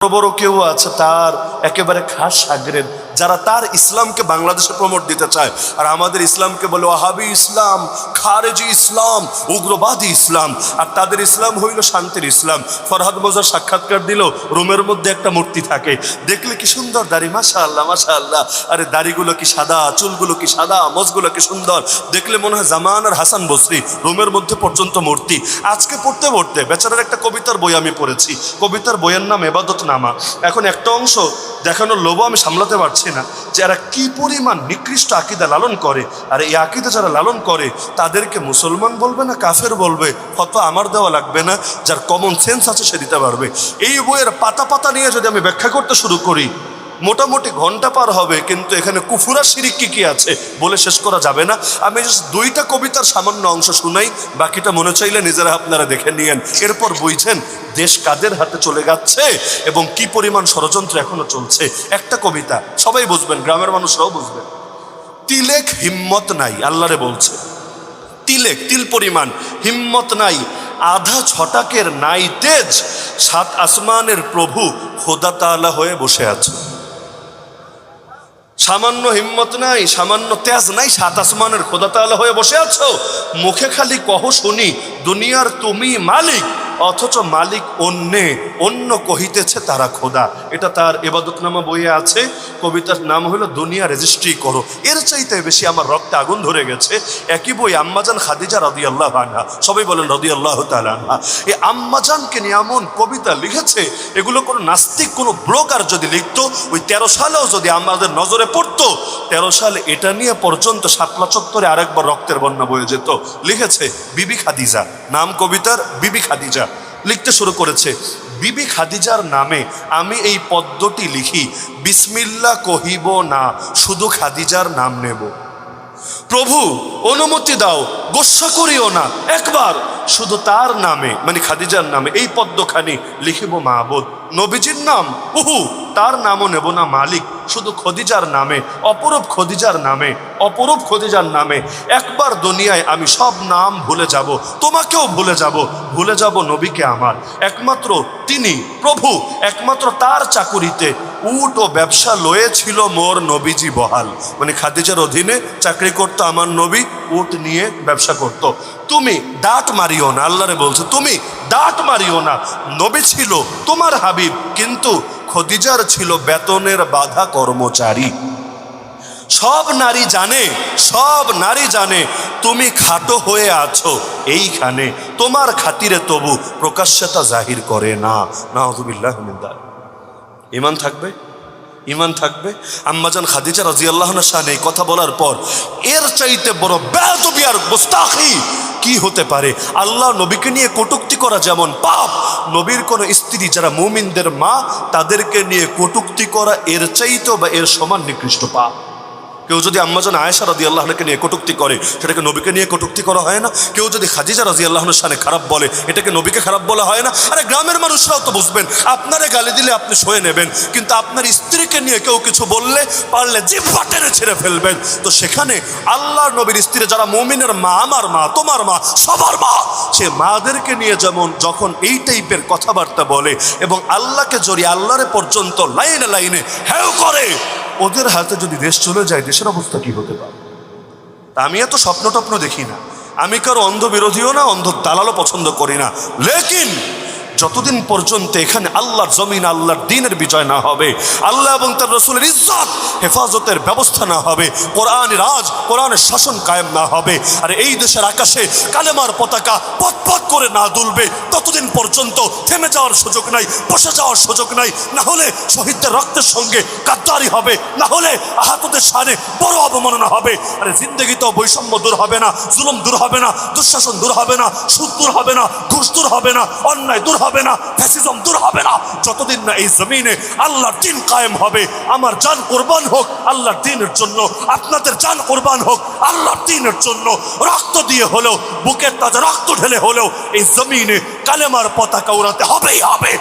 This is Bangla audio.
বড় বড় কেউ আছে তার একেবারে খাস সাগরেদ, যারা তার ইসলামকে বাংলাদেশে প্রমোট দিতে চায়, আর আমাদের ইসলামকে বলে ওয়াহাবি ইসলাম, খারেজি ইসলাম, উগ্রবাদী ইসলাম। আর তাদের ইসলাম হইল শান্তির ইসলাম। ফরহাদ মোজার সাক্ষাৎকার দিল, রুমের মধ্যে একটা মূর্তি থাকে, দেখলে কি সুন্দর দাড়ি, মাশাআল্লাহ মাশাআল্লাহ। আরে দাড়িগুলো কি সাদা, চুলগুলো কি সাদা, মোজগুলো কি সুন্দর, দেখলে মনে হয় জামান আর হাসান বসরি। রুমের মধ্যে পর্যন্ত মূর্তি। আজকে পড়তে পড়তে বেচারার একটা কবিতার বই আমি পড়েছি, কবিতার বইয়ের নাম এবাদত নামা। এখন একটা অংশ দেখানোর লোভ আমি সামলাতে পারছি না যে এরা কি পরিমাণ নিকৃষ্ট আকীদা লালন করে। আর এই আকীদা যারা লালন করে তাদেরকে মুসলমান বলবে না কাফের বলবে, ফতোয়া আমার দেওয়া লাগবে না, যার কমন সেন্স আছে সে দিতে পারবে। এই বইয়ের পাতা পাতা নিয়ে যদি আমি ব্যাখ্যা করতে শুরু করি মোটামুটি ঘন্টা পার হবে, কিন্তু এখানে কুফুরা শিরিক কি কি আছে বলে শেষ করা যাবে না। আমি জাস্ট দুইটা কবিতার সামান্য অংশ শুনাই, বাকিটা মনে চাইলে নিজেরা আপনারা দেখে নিয়েন। এরপর বুঝছেন দেশ কাদের হাতে চলে যাচ্ছে এবং কি পরিমাণ ষড়যন্ত্র এখনো চলছে। একটা কবিতা সবাই বুঝবেন, গ্রামের মানুষরাও বুঝবেন। তিলেক হিম্মত নাই, আল্লাহরে বলছে তিলেক, তিল পরিমাণ হিম্মত নাই, আধা ছটাকের নাই তেজ, সাত আসমানের প্রভু খোদা তাআলা হয়ে বসে আছে। সামান্য হিম্মত নাই, সামান্য তেজ নাই, সাত আসমানের খোদা তাআলা হয়ে বসে আছো। মুখে খালি কহ শুনি দুনিয়ার তুমি মালিক, অথচ মালিক অন্য কহিতেছে তারা খোদা। এটা তার ইবাদতনামা বইয়ে আছে। কবিতার নাম হলো দুনিয়া রেজিস্ট্রি করো। এর চাইতে বেশি আমার রক্তে আগুন ধরে গেছে। একই বই আম্মাজান খাদিজা রাদিয়াল্লাহু আনহা, সবাই বলেন রাদিয়াল্লাহু তাআলা আনহা। এই আম্মাজানকে নিয়ে এমন কবিতা লিখেছে, এগুলো কোনো নাস্তিক কোনো ব্লগার যদি লিখতো, ওই 13 সালেও যদি আমাদের নজরে পড়তো, 13 সালে এটা নিয়ে পর্যন্ত শাপলা চত্বরে আরেকবার রক্তের বন্যা বয়ে যেত। লিখেছে বিবি খাদিজা, নাম কবিতার বিবি খাদিজা। লিখতে শুরু করেছে, বিবি খাদিজার নামে আমি এই পদ্যটি লিখি, বিসমিল্লাহ কহিব না, শুধু খাদিজার নাম নেব। প্রভু অনুমতি দাও, গোস্বা করিও না, একবার শুধু তার নামে মানে খাদিজার নামে এই পদ্যখানি লিখিব মাহবুদ। নবীজির নাম তার নামও নেব না মালিক, শুধু খদিজার নামে, অপরূপ খদিজার নামে, অপরূপ খদিজার নামে একবার দুনিয়ায় আমি সব নাম ভুলে যাব, তোমাকেও ভুলে যাব নবীকে আমার। একমাত্র তিনি প্রভু, একমাত্র তার চাকুরিতে উট ও ব্যবসা লয়েছিল মোর নবীজি বহাল। মানে খাদিজার অধীনে চাকরি করতো আমার নবী, উট নিয়ে ব্যবসা করত। তুমি ডাট মারিও না, আল্লাহরে বলছে তুমি ডাট মারিও না। নবী ছিল তোমার হাবিব, কিন্তু খদিজার ছিল বেতনের বাধা কর্মচারী। সব নারী জানে তুমি খাটো হয়ে আছো এইখানে, তোমার খাতিরে তবু প্রকাশ্যে তা জাহির করে না। নাউযুবিল্লাহি মিন যালিক। ইমান থাকবে। আম্মাজান খাদিজা রাদিয়াল্লাহু আনহা শানে কথা বলার পর এর চাইতে বড় বেয়াদবি আর গোস্তাখি কি হতে পারে? আল্লাহ নবীকে নিয়ে কটূক্তি করা যেমন পাপ, নবীর কোন স্ত্রী যারা মুমিনদের মা তাদেরকে নিয়ে কটূক্তি করা এর চাইতে বা এর সমান নিকৃষ্ট পাপ। কেউ যদি আম্মাজান আয়েশা রাদিয়াল্লাহু আনহাকে নিয়ে কটূক্তি করে, সেটাকে নবীকে নিয়ে কটূক্তি করা হয় না? কেউ যদি খাদিজা রাদিয়াল্লাহু আনহার শানে খারাপ বলে, এটাকে নবীকে খারাপ বলা হয় না? আরে গ্রামের মানুষরাও তো বুঝবেন, আপনারে গালি দিলে আপনি সয়ে নেবেন, কিন্তু আপনার স্ত্রীকে নিয়ে কেউ কিছু বললে পারলে জিহ্বা টেনে ছেড়ে ফেলবেন। তো সেখানে আল্লাহর নবীর স্ত্রী যারা মুমিনের মা, আমার মা, তোমার মা, সবার মা, সে মাদেরকে নিয়ে যেমন যখন এই টাইপের কথাবার্তা বলে এবং আল্লাহকে জড়িয়ে আল্লাহরে পর্যন্ত লাইনে লাইনে হেউ করে, ওদের হাতে যদি দেশ চলে যায় দেশের অবস্থা কি হতে পারে? আমি এত স্বপ্ন টপ্ন দেখি না, আমি কারো অন্ধ বিরোধীও না, অন্ধ দালালও পছন্দ করি না, লেকিন যতদিন পর্যন্ত এখানে আল্লাহর জমিন আল্লাহর দ্বীনের বিজয় না হবে, আল্লাহ এবং তার রাসূলের ইজ্জত হেফাজতের ব্যবস্থা না হবে, কোরআনের রাজ কোরআনের শাসন কায়েম না হবে, আর এই দেশের আকাশে কালেমার পতাকা পথ করে না দুলবে, ততদিন পর্যন্ত থেমে যাওয়ার সুযোগ নাই, বসে যাওয়ার সুযোগ নাই। না হলে শহীদদের রক্তের সঙ্গে গাদ্দারি হবে, না হলে আহতদের শানে বড় অবমাননা হবে। আরে জিন্দেগিতেও বৈষম্য দূর হবে না, জুলুম দূর হবে না, দুঃশাসন দূর হবে না, সুদ দূর হবে না, ঘুষ দূর হবে না, অন্যায় দূর হবে না, ফ্যাসিজম দূর হবে না, যতদিন না এই জমিনে আল্লাহর দ্বীন কায়েম হবে। আমার জান কোরবান হোক আল্লাহর দ্বীনের জন্য, আপনাদের জান কোরবান হোক আল্লাহর দ্বীনের জন্য। রক্ত দিয়ে হলেও, বুকের তাজা রক্ত ঢেলে হলেও এই জমিনে কালেমার পতাকা উড়াতে হবেই হবে।